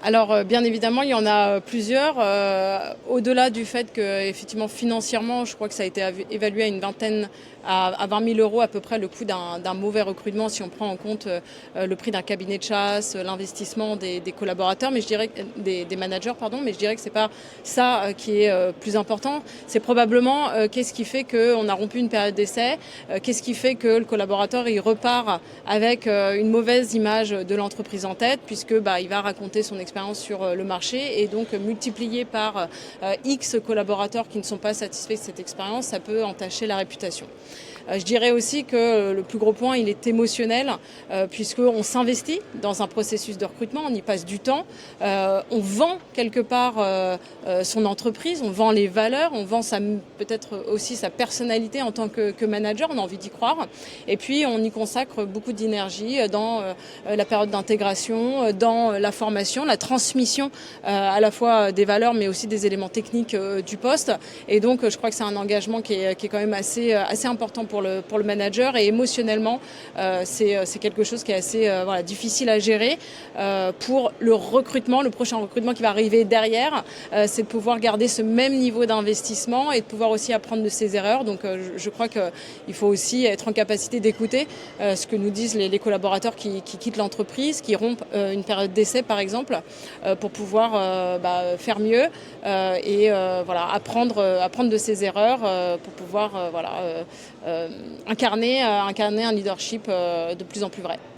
Alors bien évidemment, il y en a plusieurs. Au-delà du fait que effectivement financièrement, je crois que ça a été évalué à une vingtaine à 20 000 euros à peu près le coût d'un mauvais recrutement si on prend en compte le prix d'un cabinet de chasse, l'investissement des collaborateurs, mais je dirais des managers, pardon, mais je dirais que c'est pas ça qui est plus important. C'est probablement qu'est-ce qui fait qu'on a rompu une période d'essai, qu'est-ce qui fait que le collaborateur il repart avec une mauvaise image de l'entreprise en tête, puisque il va raconter son expérience sur le marché, et donc multiplié par X collaborateurs qui ne sont pas satisfaits de cette expérience, ça peut entacher la réputation. Je dirais aussi que le plus gros point, il est émotionnel, puisqu'on s'investit dans un processus de recrutement, on y passe du temps, on vend quelque part son entreprise, on vend les valeurs, on vend peut-être aussi sa personnalité en tant que manager, on a envie d'y croire, et puis on y consacre beaucoup d'énergie dans la période d'intégration, dans la formation, la transmission à la fois des valeurs mais aussi des éléments techniques du poste, et donc je crois que c'est un engagement qui est quand même assez important pour le manager, et émotionnellement c'est quelque chose qui est assez difficile à gérer pour le recrutement, le prochain recrutement qui va arriver derrière, c'est de pouvoir garder ce même niveau d'investissement et de pouvoir aussi apprendre de ses erreurs. Donc je crois qu'il faut aussi être en capacité d'écouter ce que nous disent les collaborateurs qui quittent l'entreprise, qui rompent une période d'essai par exemple, pour pouvoir faire mieux et apprendre de ses erreurs pour pouvoir incarner un leadership de plus en plus vrai.